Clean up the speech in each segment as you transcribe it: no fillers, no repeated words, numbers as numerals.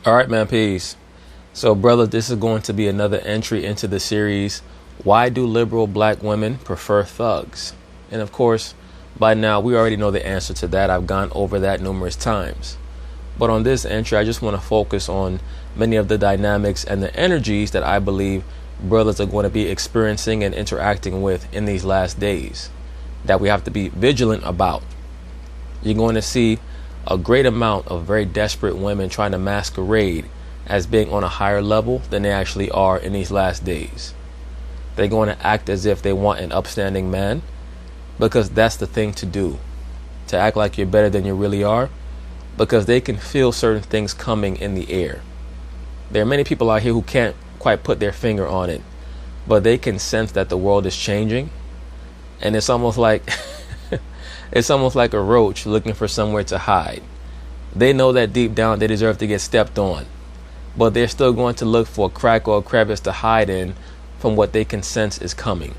All right, man, peace. So, brother, this is going to be another entry into the series, Why Do Liberal Black Women Prefer Thugs? And of course, by now, we already know the answer to that. I've gone over that numerous times. But on this entry, I just want to focus on many of the dynamics and the energies that I believe brothers are going to be experiencing and interacting with in these last days that we have to be vigilant about. You're going to see a great amount of very desperate women trying to masquerade as being on a higher level than they actually are in these last days. They're going to act as if they want an upstanding man because that's the thing to do, to act like you're better than you really are, because they can feel certain things coming in the air. There are many people out here who can't quite put their finger on it, but they can sense that the world is changing, and it's almost like it's almost like a roach looking for somewhere to hide. They know that deep down they deserve to get stepped on, but they're still going to look for a crack or a crevice to hide in from what they can sense is coming.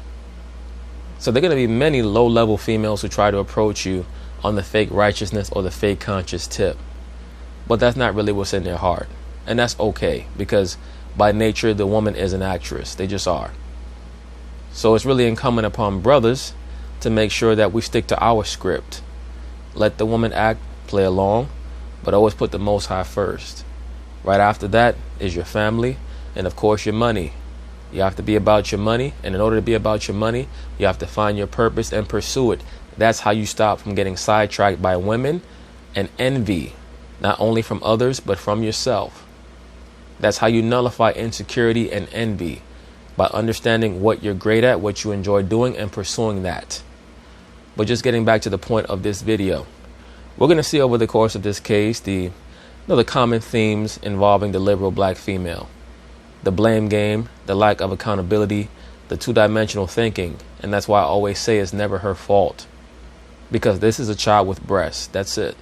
So there are going to be many low-level females who try to approach you on the fake righteousness or the fake conscious tip, but that's not really what's in their heart, and that's okay, because by nature the woman is an actress. They just are. So it's really incumbent upon brothers to make sure that we stick to our script. Let the woman act, play along, but always put the Most High first. Right after that is your family and of course your money. You have to be about your money, and in order to be about your money, you have to find your purpose and pursue it. That's how you stop from getting sidetracked by women and envy, not only from others, but from yourself. That's how you nullify insecurity and envy, by understanding what you're great at, what you enjoy doing, and pursuing that. But just getting back to the point of this video, we're going to see over the course of this case the common themes involving the liberal black female. The blame game, the lack of accountability, the two-dimensional thinking, and that's why I always say it's never her fault. Because this is a child with breasts. That's it.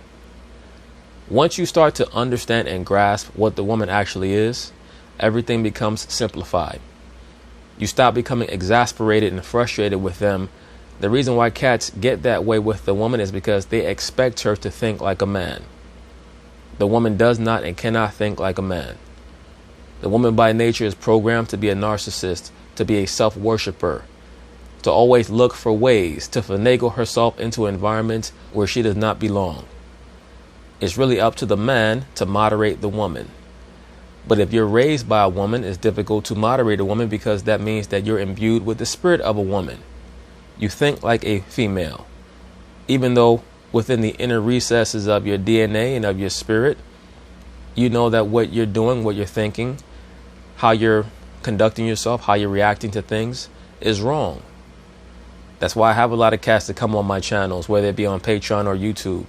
Once you start to understand and grasp what the woman actually is, everything becomes simplified. You stop becoming exasperated and frustrated with them. The reason why cats get that way with the woman is because they expect her to think like a man. The woman does not and cannot think like a man. The woman by nature is programmed to be a narcissist, to be a self-worshipper, to always look for ways to finagle herself into environments where she does not belong. It's really up to the man to moderate the woman. But if you're raised by a woman, it's difficult to moderate a woman because that means that you're imbued with the spirit of a woman. You think like a female, even though within the inner recesses of your DNA and of your spirit, you know that what you're doing, what you're thinking, how you're conducting yourself, how you're reacting to things is wrong. That's why I have a lot of cats that come on my channels, whether it be on Patreon or YouTube,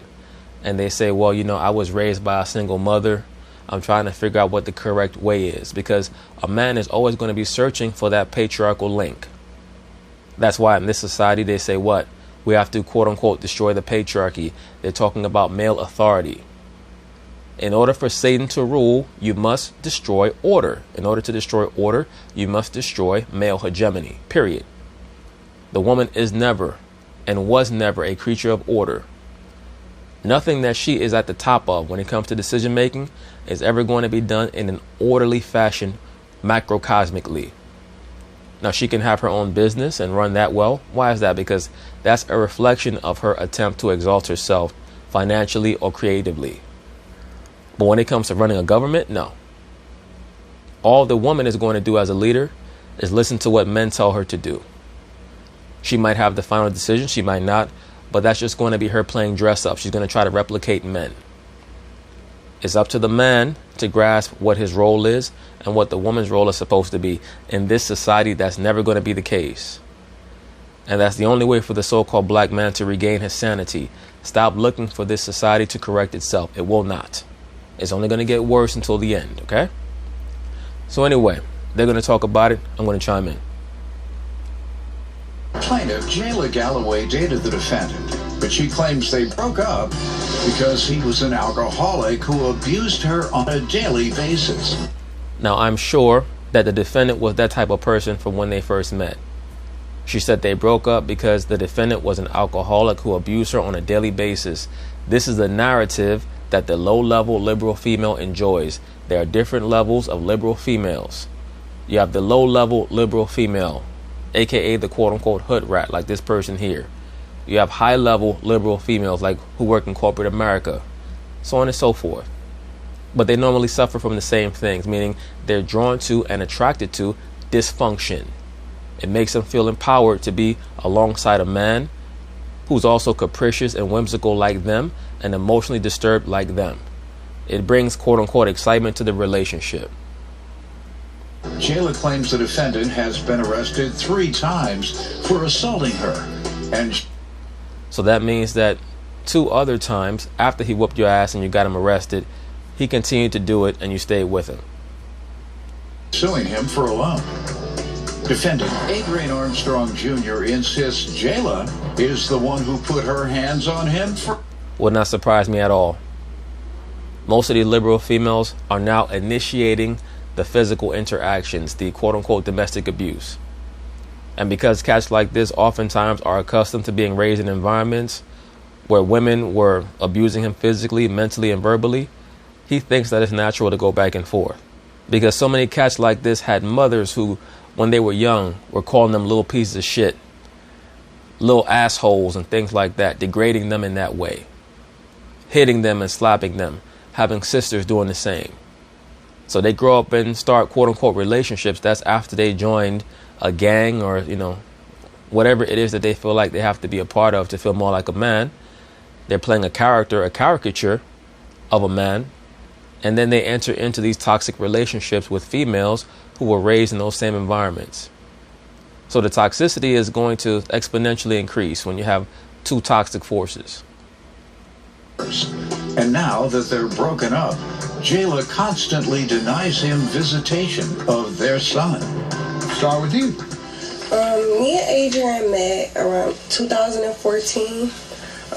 and they say, well, I was raised by a single mother. I'm trying to figure out what the correct way is, because a man is always going to be searching for that patriarchal link. That's why in this society they say what? We have to, quote unquote, destroy the patriarchy. They're talking about male authority. In order for Satan to rule, you must destroy order. In order to destroy order, you must destroy male hegemony, period. The woman is never and was never a creature of order. Nothing that she is at the top of when it comes to decision making is ever going to be done in an orderly fashion, macrocosmically. Now, she can have her own business and run that well. Why is that? Because that's a reflection of her attempt to exalt herself financially or creatively. But when it comes to running a government, no. All the woman is going to do as a leader is listen to what men tell her to do. She might have the final decision, she might not, but that's just going to be her playing dress up. She's going to try to replicate men. It's up to the man to grasp what his role is and what the woman's role is supposed to be. In this society, that's never going to be the case. And that's the only way for the so-called black man to regain his sanity. Stop looking for this society to correct itself. It will not. It's only going to get worse until the end, okay? So anyway, they're going to talk about it. I'm going to chime in. Plaintiff Jayla Galloway dated the defendant, but she claims they broke up because he was an alcoholic who abused her on a daily basis. Now, I'm sure that the defendant was that type of person from when they first met. She said they broke up because the defendant was an alcoholic who abused her on a daily basis. This is the narrative that the low-level liberal female enjoys. There are different levels of liberal females. You have the low-level liberal female, aka the quote-unquote hood rat, like this person here. You have high-level liberal females, like who work in corporate America, so on and so forth. But they normally suffer from the same things, meaning they're drawn to and attracted to dysfunction. It makes them feel empowered to be alongside a man who's also capricious and whimsical like them and emotionally disturbed like them. It brings quote-unquote excitement to the relationship. Jayla claims the defendant has been arrested 3 times for assaulting her. And so that means that 2 other times after he whooped your ass and you got him arrested, he continued to do it and you stayed with him. Suing him for a loan. Defendant Adrian Armstrong Jr. insists Jayla is the one who put her hands on him. Would not surprise me at all. Most of these liberal females are now initiating the physical interactions, the quote-unquote domestic abuse. And because cats like this oftentimes are accustomed to being raised in environments where women were abusing him physically, mentally, and verbally, he thinks that it's natural to go back and forth. Because so many cats like this had mothers who, when they were young, were calling them little pieces of shit, little assholes and things like that, degrading them in that way, hitting them and slapping them, having sisters doing the same. So they grow up and start quote-unquote relationships. That's after they joined a gang or, whatever it is that they feel like they have to be a part of to feel more like a man. They're playing a character, a caricature of a man. And then they enter into these toxic relationships with females who were raised in those same environments. So the toxicity is going to exponentially increase when you have 2 toxic forces. And now that they're broken up, Jayla constantly denies him visitation of their son. Start with you. Me and Adrian met around 2014.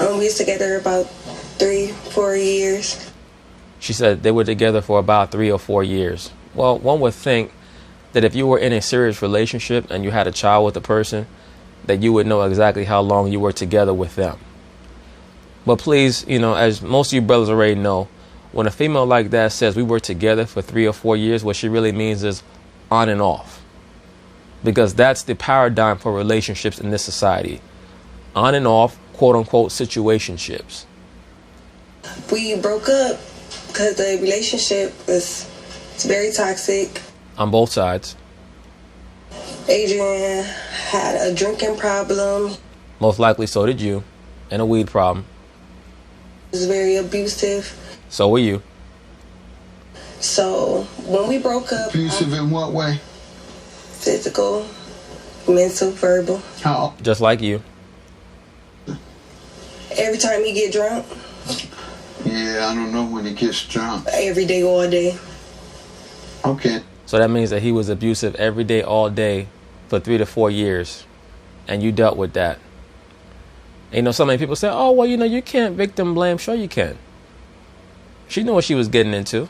We was together about 3-4 years. She said they were together for about 3 or 4 years. Well, one would think that if you were in a serious relationship and you had a child with a person, that you would know exactly how long you were together with them. But please, as most of you brothers already know, when a female like that says we were together for 3 or 4 years, what she really means is on and off. Because that's the paradigm for relationships in this society. On and off, quote-unquote, situationships. We broke up because the relationship was very toxic. On both sides. Adrian had a drinking problem. Most likely so did you. And a weed problem. He was very abusive. So were you. So when we broke up... Abusive in what way? Physical, mental, verbal. How? Just like you. Every time he get drunk. Yeah, I don't know when he gets drunk. Every day, all day. Okay. So that means that he was abusive every day, all day for 3 to 4 years. And you dealt with that. And so many people say, oh, well, you can't victim blame. Sure you can. She knew what she was getting into.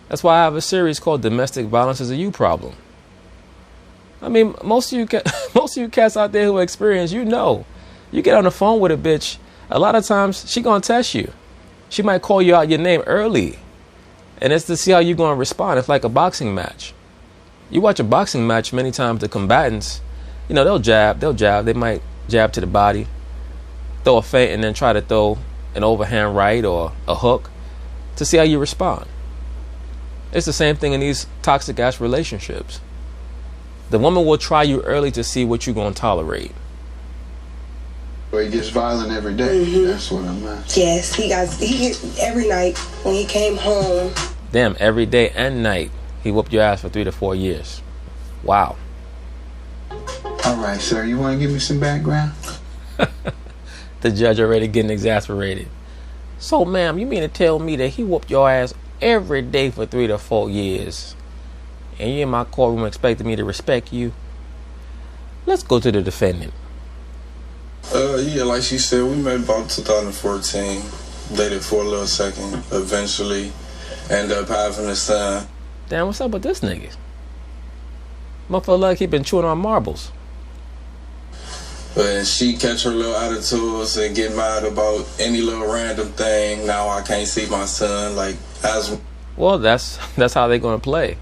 That's why I have a series called Domestic Violence is a You Problem. I mean, most of you cats out there who experience, you get on the phone with a bitch, a lot of times she gonna test you. She might call you out your name early. And it's to see how you're gonna respond. It's like a boxing match. You watch a boxing match, many times the combatants, they'll jab. They might jab to the body, throw a feint, and then try to throw an overhand right or a hook to see how you respond. It's the same thing in these toxic ass relationships. The woman will try you early to see what you're going to tolerate. Well, he gets violent every day. Mm-hmm. That's what I'm at. Yes, he every night when he came home. Damn, every day and night he whooped your ass for 3 to 4 years. Wow. All right, sir, you want to give me some background? The judge already getting exasperated. So, ma'am, you mean to tell me that he whooped your ass every day for 3 to 4 years? And you in my courtroom expecting me to respect you? Let's go to the defendant. Yeah, like she said, we met about 2014. Dated for a little second. Eventually, ended up having a son. Damn, what's up with this nigga? Motherfucker like he been chewing on marbles. But she catch her little attitudes and get mad about any little random thing. Now I can't see my son. Well, that's how they're going to play.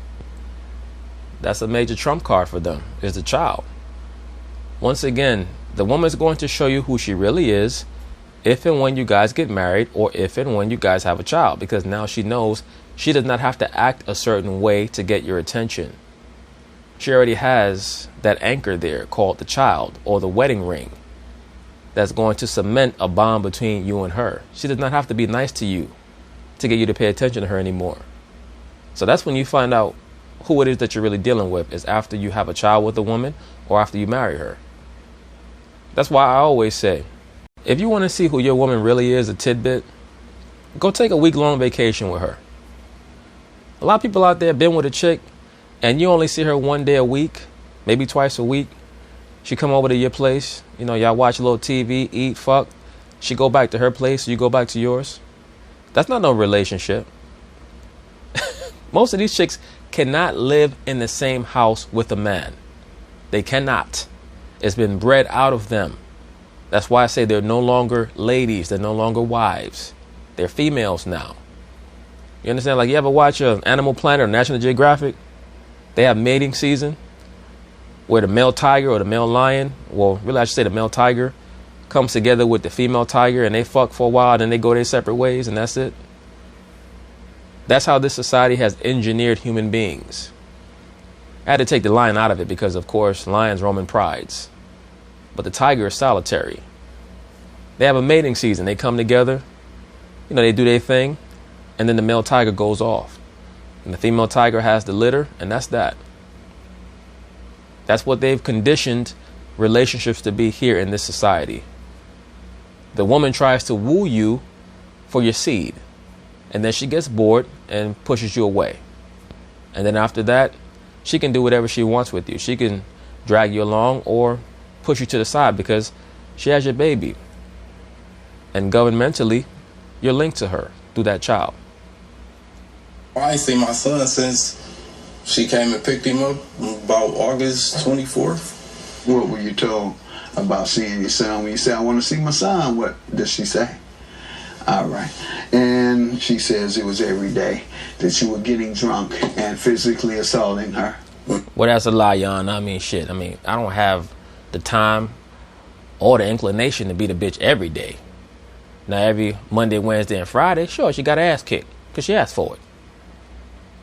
That's a major trump card for them, is the child. Once again, the woman's going to show you who she really is if and when you guys get married, or if and when you guys have a child, because now she knows she does not have to act a certain way to get your attention. She already has that anchor there called the child, or the wedding ring, that's going to cement a bond between you and her. She does not have to be nice to you to get you to pay attention to her anymore. So that's when you find out who it is that you're really dealing with, is after you have a child with a woman or after you marry her. That's why I always say, if you want to see who your woman really is, a tidbit, go take a week-long vacation with her. A lot of people out there been with a chick and you only see her one day a week, maybe twice a week. She come over to your place, you know, y'all watch a little TV, eat, fuck. She go back to her place, you go back to yours. That's not no relationship. Most of these chicks cannot live in the same house with a man. They cannot. It's been bred out of them. That's why I say they're no longer ladies. They're no longer wives. They're females now. You understand? Like, you ever watch Animal Planet or National Geographic? They have mating season where the male tiger or the male lion, well, really I should say the male tiger, comes together with the female tiger and they fuck for a while and then they go their separate ways and that's it. That's how this society has engineered human beings. I had to take the lion out of it because, of course, lions roam in prides. But the tiger is solitary. They have a mating season. They come together, you know, they do their thing, and then the male tiger goes off. And the female tiger has the litter, and that's that. That's what they've conditioned relationships to be here in this society. The woman tries to woo you for your seed, and then she gets bored and pushes you away. And then after that, she can do whatever she wants with you. She can drag you along or push you to the side because she has your baby. And governmentally, you're linked to her through that child. I ain't seen my son since she came and picked him up about August 24th. What were you told about seeing your son? When you say, I want to see my son, what does she say? All right. And she says it was every day that you were getting drunk and physically assaulting her. Well, that's a lie, Jan. I mean, shit. I mean, I don't have the time or the inclination to be the bitch every day. Now, every Monday, Wednesday, and Friday, sure, she got her ass kicked because she asked for it.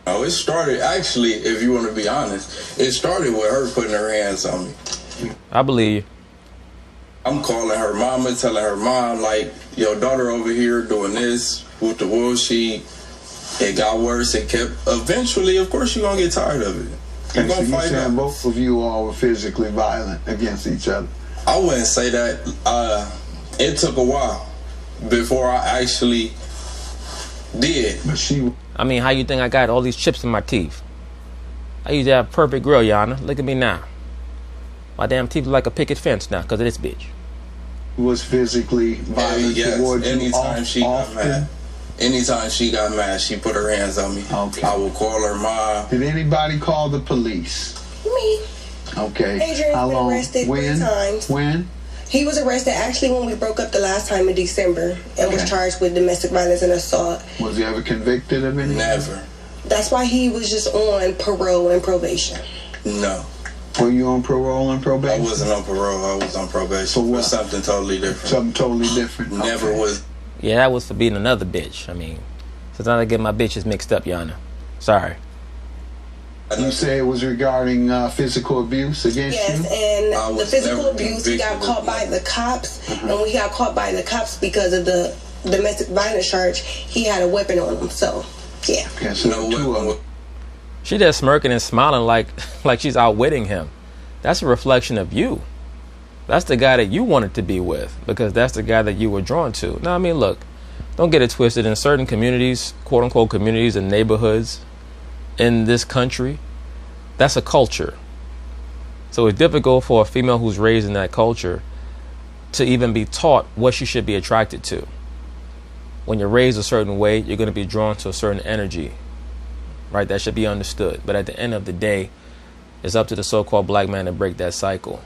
Oh, it started, actually, if you want to be honest, it started with her putting her hands on me. I believe you. I'm calling her mama, telling her mom, like, your daughter over here doing this with the wool. It got worse. It kept, eventually, of course, you're going to get tired of it. You're going to fight back. Both of you all were physically violent against each other. I wouldn't say that. It took a while before I actually did. But I mean, how you think I got all these chips in my teeth? I used to have a perfect grill, Yana. Look at me now. My damn teeth look like a picket fence now because of this bitch. Was physically violent towards you anytime she got mad. Anytime she got mad, she put her hands on me. Okay. I would call her mom. Did anybody call the police? Me. Okay. Adrian's How been long? arrested When? 3 times. When? He was arrested actually when we broke up the last time in December and was charged with domestic violence and assault. Was he ever convicted of anything? Never. That's why he was just on parole and probation. No. Were you on parole and probation? I wasn't on parole. I was on probation. For what? For something totally different. Something totally different. Never Okay. was. Yeah, that was for being another bitch. I mean, sometimes I get my bitches mixed up, Yana. Sorry. You say it was regarding physical abuse against you? Yes, and the physical never abuse, he got convicted caught of by that. the cops. And when he got caught by the cops because of the domestic violence charge, he had a weapon on him. So, yeah. Okay, so No the two of weapon. them. She just smirking and smiling like she's outwitting him. That's a reflection of you. That's the guy that you wanted to be with because that's the guy that you were drawn to. Now, I mean, look, don't get it twisted. In certain communities, quote unquote communities and neighborhoods in this country, that's a culture. So it's difficult for a female who's raised in that culture to even be taught what she should be attracted to. When you're raised a certain way, you're going to be drawn to a certain energy, right? That should be understood. But at the end of the day, it's up to the so-called black man to break that cycle.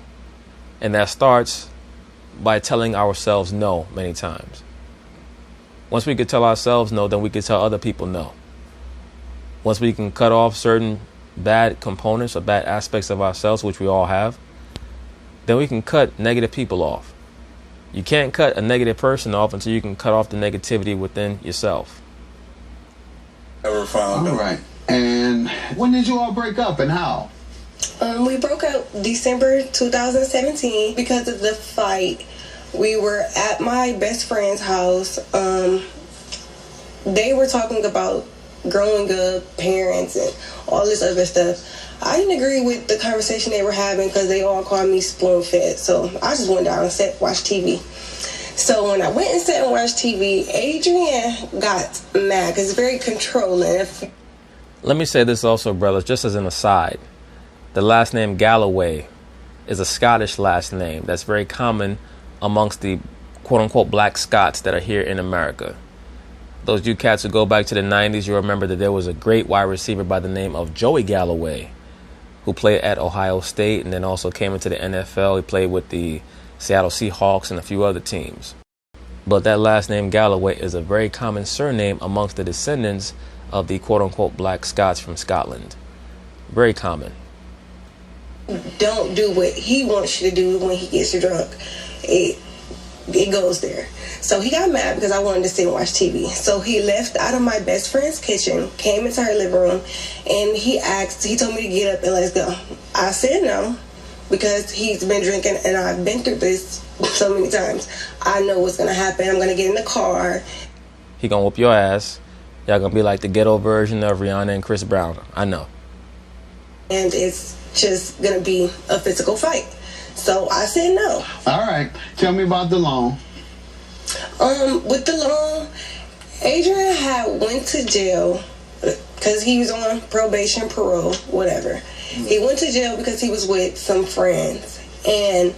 And that starts by telling ourselves no many times. Once we could tell ourselves no, then we could tell other people no. Once we can cut off certain bad components or bad aspects of ourselves, which we all have, then we can cut negative people off. You can't cut a negative person off until you can cut off the negativity within yourself. Never found All right. And when did you all break up and how? We broke up December 2017 because of the fight. We were at my best friend's house. They were talking about growing up, parents, and all this other stuff. I didn't agree with the conversation they were having because they all called me spoon-fed. So I just went down and sat, watched TV. So when I went and sat and watched TV, Adrian got mad because he's very controlling. Let me say this also, brothers, just as an aside. The last name Galloway is a Scottish last name that's very common amongst the quote-unquote black Scots that are here in America. Those you cats who go back to the 90s, you'll remember that there was a great wide receiver by the name of Joey Galloway, who played at Ohio State and then also came into the NFL. He played with the Seattle Seahawks and a few other teams. But that last name Galloway is a very common surname amongst the descendants of the quote-unquote black Scots from Scotland. Very common. Don't do what he wants you to do when he gets drunk. It goes there. So he got mad because I wanted to sit and watch TV. So he left out of my best friend's kitchen, came into her living room, and he told me to get up and let's go. I said no, because he's been drinking and I've been through this so many times. I know what's going to happen. I'm going to get in the car. He going to whoop your ass. Y'all going to be like the ghetto version of Rihanna and Chris Brown. I know. And it's just going to be a physical fight. So I said no. All right. Tell me about the loan. With the loan, Adrian had went to jail because he was on probation, parole, whatever. He went to jail because he was with some friends. And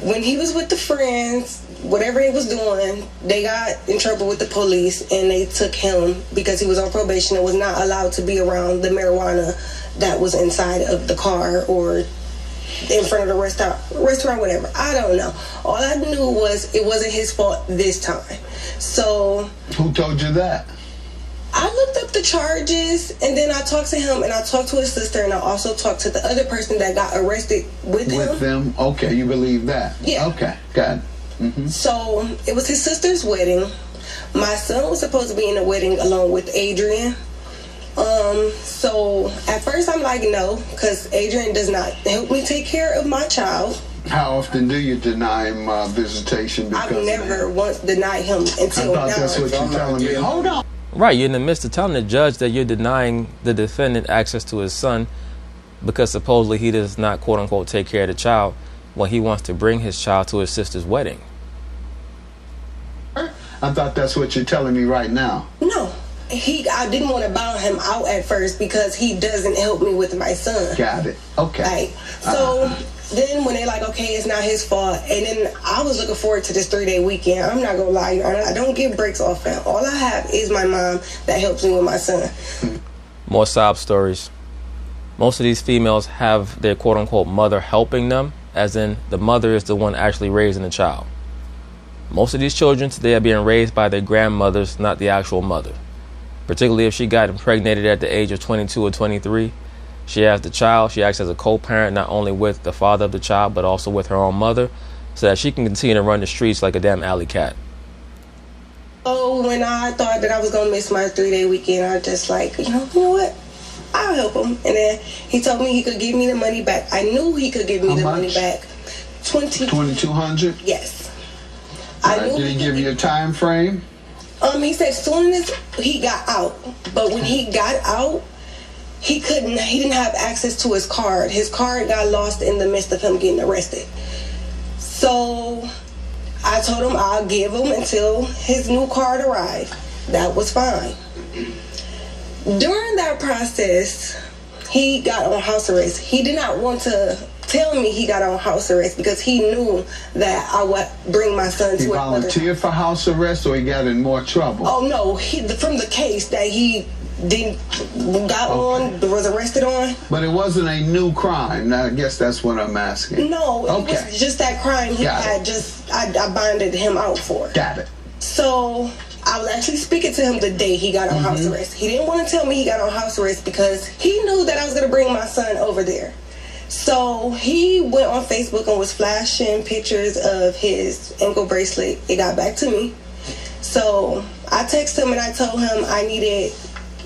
when he was with the friends, whatever he was doing, they got in trouble with the police and they took him because he was on probation and was not allowed to be around the marijuana that was inside of the car or in front of the restaurant, whatever. I don't know. All I knew was it wasn't his fault this time. So who told you that? I looked up the charges and then I talked to him and I talked to his sister and I also talked to the other person that got arrested with him. With them? Okay, you believe that? Yeah. Okay, got it. Mm-hmm. So it was his sister's wedding. My son was supposed to be in the wedding along with Adrian. So at first I'm like, no, because Adrian does not help me take care of my child. How often do you deny him visitation? Because I've never once denied him until now. I thought that's what you're telling me. Hold on. Right, you're in the midst of telling the judge that you're denying the defendant access to his son because supposedly he does not, quote unquote, take care of the child when he wants to bring his child to his sister's wedding. I thought that's what you're telling me right now. No. I didn't want to bound him out at first because he doesn't help me with my son. Got it. Okay. So then when they're like, okay, it's not his fault. And then I was looking forward to this 3-day weekend. I'm not going to lie, Your Honor. I don't get breaks off him. All I have is my mom that helps me with my son. More sob stories. Most of these females have their quote unquote mother helping them, as in the mother is the one actually raising the child. Most of these children today are being raised by their grandmothers, not the actual mother. Particularly if she got impregnated at the age of 22 or 23. She has the child. She acts as a co-parent not only with the father of the child, but also with her own mother, so that she can continue to run the streets like a damn alley cat. Oh, when I thought that I was going to miss my 3-day weekend, I just like, you know what? I'll help him. And then he told me he could give me the money back. I knew he could give me the money back. $2,200? Yes. Did he give you a time frame? He said as soon as he got out, but when he got out, he didn't have access to his card. His card got lost in the midst of him getting arrested. So I told him I'll give him until his new card arrived. That was fine. During that process, he got on house arrest. He did not want to tell me he got on house arrest because he knew that I would bring my son to He volunteered for house arrest, or he got in more trouble? Oh no, from the case that he was arrested on. But it wasn't a new crime. Now, I guess that's what I'm asking. No, it was just that crime he had I bonded him out for. Got it. So I was actually speaking to him the day he got on house arrest. He didn't want to tell me he got on house arrest because he knew that I was going to bring my son over there. So he went on Facebook and was flashing pictures of his ankle bracelet. It got back to me. So I texted him and I told him I needed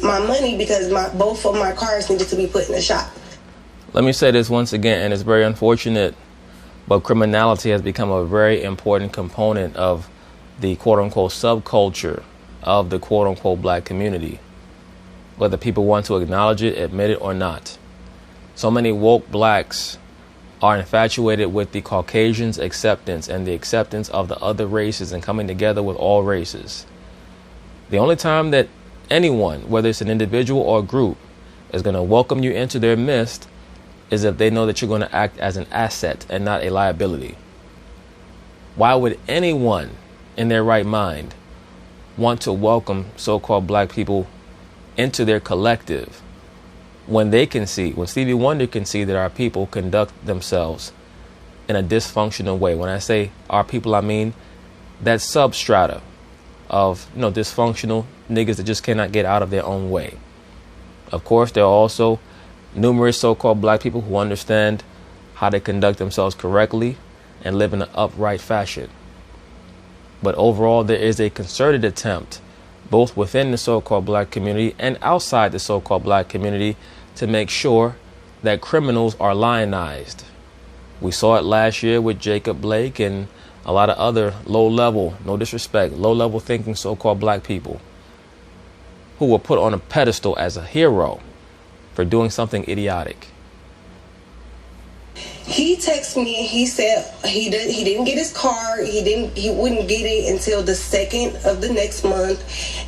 my money because both of my cars needed to be put in the shop. Let me say this once again, and it's very unfortunate, but criminality has become a very important component of the quote-unquote subculture of the quote-unquote black community, whether people want to acknowledge it, admit it, or not. So many woke blacks are infatuated with the Caucasians' acceptance and the acceptance of the other races and coming together with all races. The only time that anyone, whether it's an individual or a group, is going to welcome you into their midst is if they know that you're going to act as an asset and not a liability. Why would anyone in their right mind want to welcome so-called black people into their collective when they can see, when Stevie Wonder can see that our people conduct themselves in a dysfunctional way? When I say our people, I mean that substrata of, dysfunctional niggas that just cannot get out of their own way. Of course, there are also numerous so-called black people who understand how to conduct themselves correctly and live in an upright fashion. But overall, there is a concerted attempt, both within the so-called black community and outside the so-called black community, to make sure that criminals are lionized. We saw it last year with Jacob Blake and a lot of other low-level, no disrespect, low-level thinking so-called black people who were put on a pedestal as a hero for doing something idiotic. He texted me and he said he didn't get his car. He wouldn't get it until the 2nd of the next month,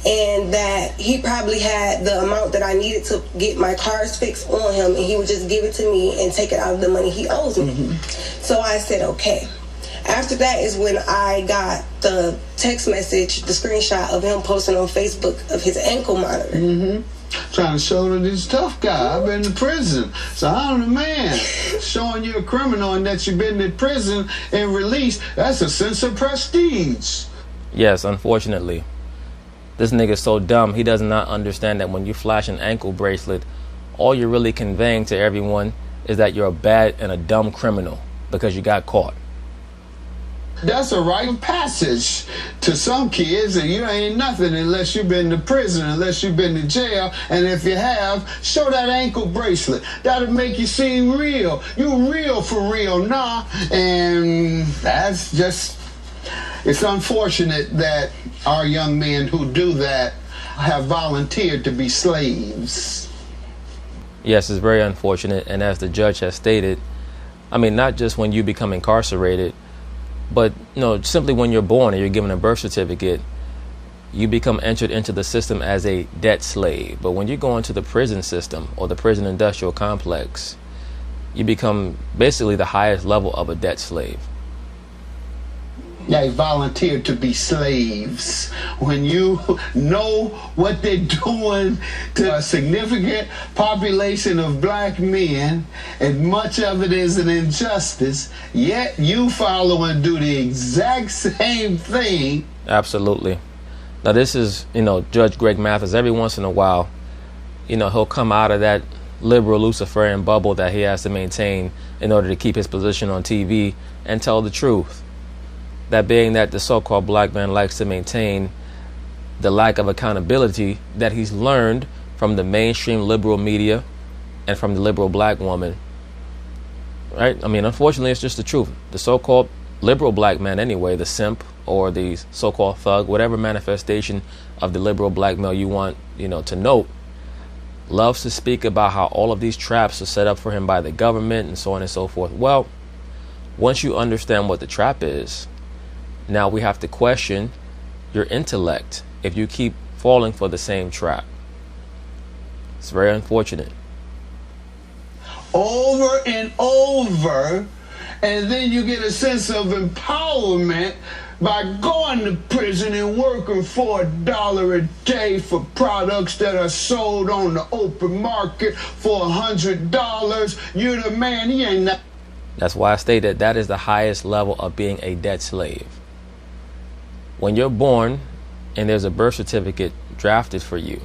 and that he probably had the amount that I needed to get my cars fixed on him, and he would just give it to me and take it out of the money he owes me. So I said okay. After that is when I got the text message, the screenshot of him posting on Facebook of his ankle monitor. Trying to show that he's a tough guy. I've been to prison. So I'm the man. Showing you a criminal and that you've been in prison and released, that's a sense of prestige. Yes, unfortunately. This nigga's so dumb, he does not understand that when you flash an ankle bracelet, all you're really conveying to everyone is that you're a bad and a dumb criminal because you got caught. That's a rite of passage to some kids, and you ain't nothing unless you've been to prison, unless you've been to jail. And if you have, show that ankle bracelet. That'll make you seem real. You real for real, nah. And that's just, it's unfortunate that our young men who do that have volunteered to be slaves. Yes, it's very unfortunate. And as the judge has stated, I mean, not just when you become incarcerated, but simply when you're born and you're given a birth certificate, you become entered into the system as a debt slave. But when you go into the prison system or the prison industrial complex, you become basically the highest level of a debt slave. They volunteered to be slaves. When you know what they're doing to a significant population of black men, and much of it is an injustice, yet you follow and do the exact same thing. Absolutely. Now this is, Judge Greg Mathis. Every once in a while, he'll come out of that liberal Luciferian bubble that he has to maintain in order to keep his position on TV and tell the truth. That being that the so-called black man likes to maintain the lack of accountability that he's learned from the mainstream liberal media and from the liberal black woman. Right? I mean, unfortunately, it's just the truth. The so-called liberal black man anyway, the simp or the so-called thug, whatever manifestation of the liberal black male you want, to note, loves to speak about how all of these traps are set up for him by the government and so on and so forth. Well, once you understand what the trap is, now we have to question your intellect if you keep falling for the same trap. It's very unfortunate. Over and over, and then you get a sense of empowerment by going to prison and working for $1 a day for products that are sold on the open market for $100. You're the man. He ain't not. That's why I stated that is the highest level of being a debt slave. When you're born and there's a birth certificate drafted for you.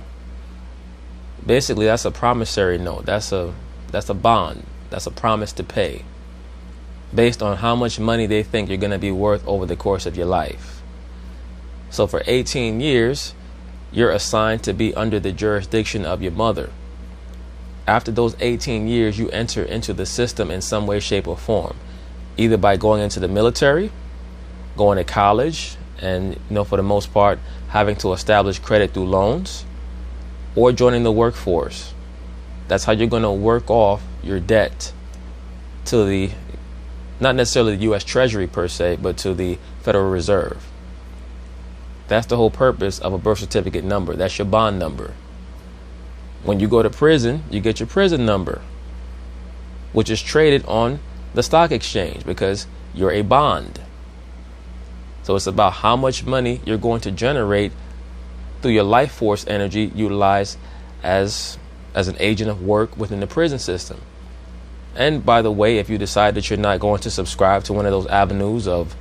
Basically, that's a promissory note. That's a bond. That's a promise to pay based on how much money they think you're going to be worth over the course of your life. So for 18 years, you're assigned to be under the jurisdiction of your mother. After those 18 years, you enter into the system in some way, shape, or form, either by going into the military, going to college, and for the most part, having to establish credit through loans, or joining the workforce. That's how you're going to work off your debt to the, not necessarily the U.S. Treasury per se, but to the Federal Reserve. That's the whole purpose of a birth certificate number. That's your bond number. When you go to prison, you get your prison number, which is traded on the stock exchange because you're a bond. So it's about how much money you're going to generate through your life force energy utilized as an agent of work within the prison system. And by the way, if you decide that you're not going to subscribe to one of those avenues of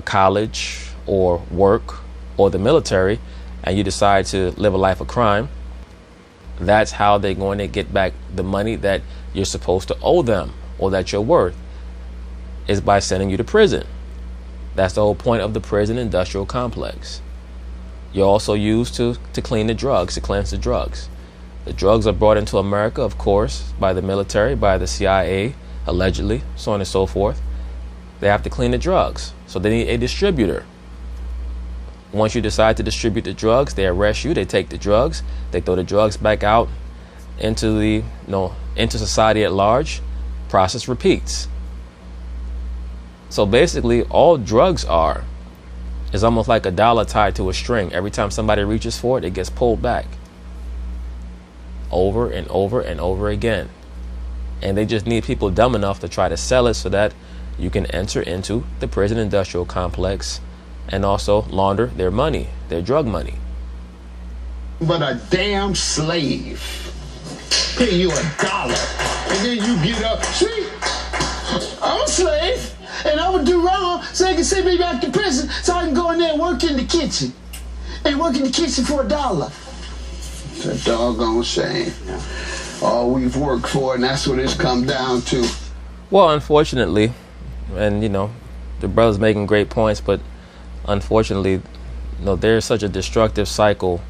college or work or the military, and you decide to live a life of crime, that's how they're going to get back the money that you're supposed to owe them or that you're worth, is by sending you to prison. That's the whole point of the prison industrial complex. You're also used to clean the drugs, to cleanse the drugs. The drugs are brought into America, of course, by the military, by the CIA, allegedly, so on and so forth. They have to clean the drugs, so they need a distributor. Once you decide to distribute the drugs, they arrest you, they take the drugs, they throw the drugs back out into the, into society at large. Process repeats. So basically, all drugs is almost like a dollar tied to a string. Every time somebody reaches for it, it gets pulled back over and over and over again. And they just need people dumb enough to try to sell it so that you can enter into the prison industrial complex and also launder their money, their drug money. But a damn slave. Pay you $1. And then you get up. See, I'm a slave. And I would do wrong so they can send me back to prison so I can go in there and work in the kitchen. And work in the kitchen for $1. It's a doggone shame. All we've worked for, and that's what it's come down to. Well, unfortunately, and the brother's making great points, but unfortunately, there's such a destructive cycle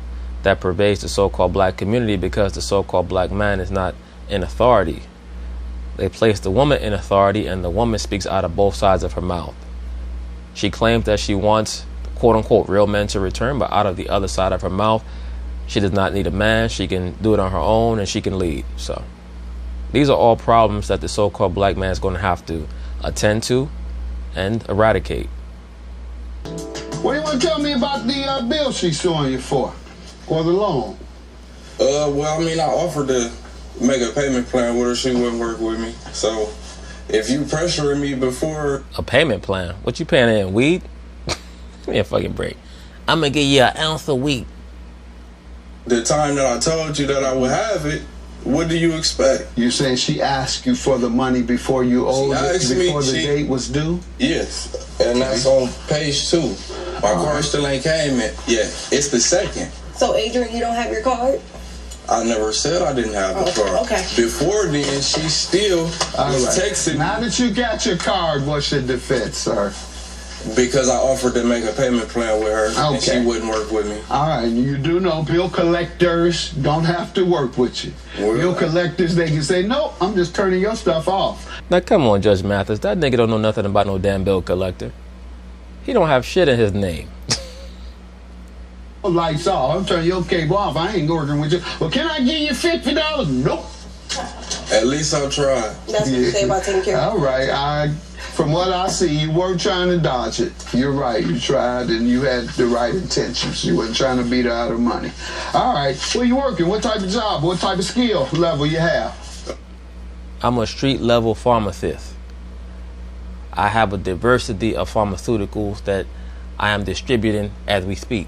that pervades the so-called black community because the so-called black man is not in authority. They place the woman in authority, and the woman speaks out of both sides of her mouth. She claims that she wants, quote-unquote, real men to return, but out of the other side of her mouth, she does not need a man. She can do it on her own, and she can lead. So these are all problems that the so-called black man is going to have to attend to and eradicate. What do you want to tell me about the bill she's suing you for the loan? Well, I offered to make a payment plan with her. She wouldn't work with me. So if you pressuring me before... A payment plan? What you paying in? Weed? Give me a fucking break. I'm going to give you an ounce of weed. The time that I told you that I would have it, what do you expect? You saying she asked you for the money before you owed it, before the date was due? Yes, and that's on page 2. My card still ain't came in. Yeah, it's the 2nd. So, Adrian, you don't have your card? I never said I didn't have the card. Okay. Before then, she still was texting me. Now that you got your card, what's your defense, sir? Because I offered to make a payment plan with her, and she wouldn't work with me. All right, you do know bill collectors don't have to work with you. Well, bill collectors, they can say, no, I'm just turning your stuff off. Now, come on, Judge Mathis. That nigga don't know nothing about no damn bill collector. He don't have shit in his name. Lights off. I'm turning your cable off. I ain't working with you. Well, can I give you $50? Nope. At least I'll try. That's what you say about taking care of it. All right. From what I see, you weren't trying to dodge it. You're right. You tried, and you had the right intentions. You weren't trying to beat her out of money. All right. Where you working? What type of job? What type of skill level you have? I'm a street-level pharmacist. I have a diversity of pharmaceuticals that I am distributing as we speak.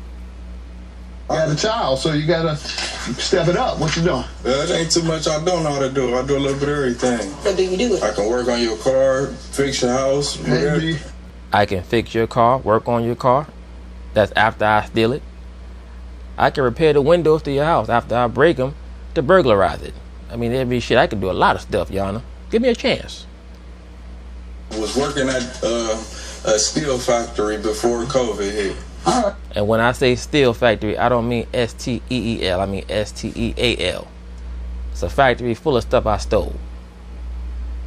You got a child, so you got to step it up. What you doing? It ain't too much I don't know how to do. I do a little bit of everything. What do you do? I can work on your car, fix your house. Maybe. I can fix your car, work on your car. That's after I steal it. I can repair the windows to your house after I break them to burglarize it. I mean, there'd be shit. I could do a lot of stuff, Yana. Give me a chance. Was working at a steel factory before COVID hit. And when I say steel factory, I don't mean S-T-E-E-L. I mean S-T-E-A-L. It's a factory full of stuff I stole.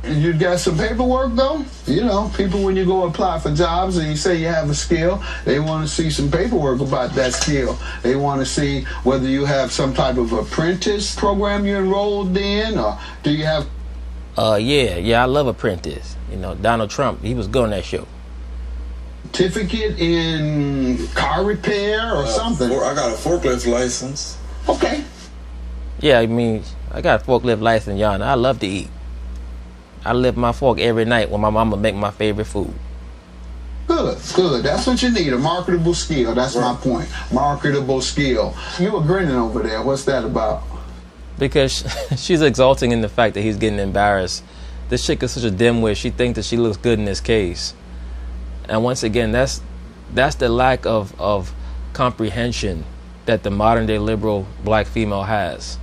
And you got some paperwork, though? You know, people, when you go apply for jobs and you say you have a skill, they want to see some paperwork about that skill. They want to see whether you have some type of apprentice program you enrolled in, or do you have... Yeah, I love Apprentice. You know, Donald Trump, he was good on that show. Certificate in car repair or something? I got a forklift license. Okay. Yeah, I mean, I got a forklift license, Yana. I love to eat. I lift my fork every night when my mama make my favorite food. Good. That's what you need, a marketable skill. That's right. My point. Marketable skill. You were grinning over there. What's that about? Because she's exulting in the fact that he's getting embarrassed. This chick is such a dimwit. She thinks that she looks good in this case. And once again, that's the lack of comprehension that the modern day liberal black female has.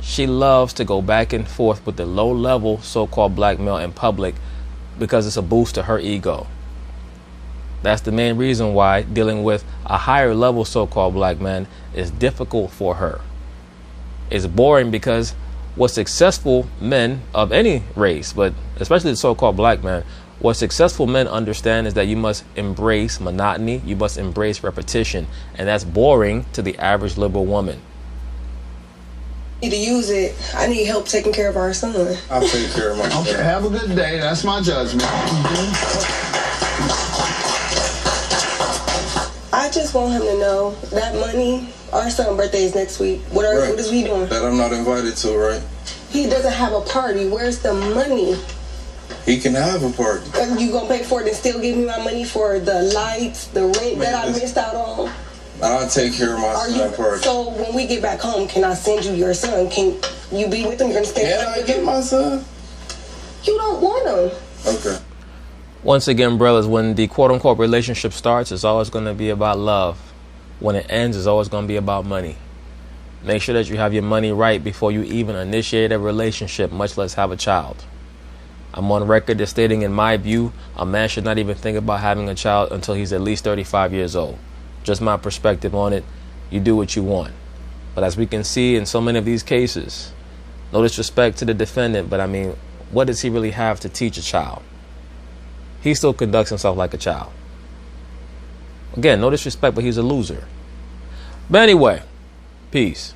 She loves to go back and forth with the low level so-called black male in public because it's a boost to her ego. That's the main reason why dealing with a higher level so-called black man is difficult for her. It's boring because what successful men of any race, but especially the so-called black man, what successful men understand is that you must embrace monotony, you must embrace repetition, and that's boring to the average liberal woman. To use it, I need help taking care of our son. I'll take care of my son. Okay, have a good day. That's my judgment. I just want him to know that money, our son's birthday is next week. What is he doing? That I'm not invited to, right? He doesn't have a party. Where's the money? He can have a party. You gonna pay for it and still give me my money for the lights, the rent that I missed out on? I'll take care of my son's party. So when we get back home, can I send you your son? Can you be with him? You're gonna stay Can I get my son? You don't want him. Okay. Once again, brothers, when the quote-unquote relationship starts, it's always going to be about love. When it ends, it's always going to be about money. Make sure that you have your money right before you even initiate a relationship, much less have a child. I'm on record as stating, in my view, a man should not even think about having a child until he's at least 35 years old. Just my perspective on it. You do what you want. But as we can see in so many of these cases, no disrespect to the defendant, but I mean, what does he really have to teach a child? He still conducts himself like a child. Again, no disrespect, but he's a loser. But anyway, peace.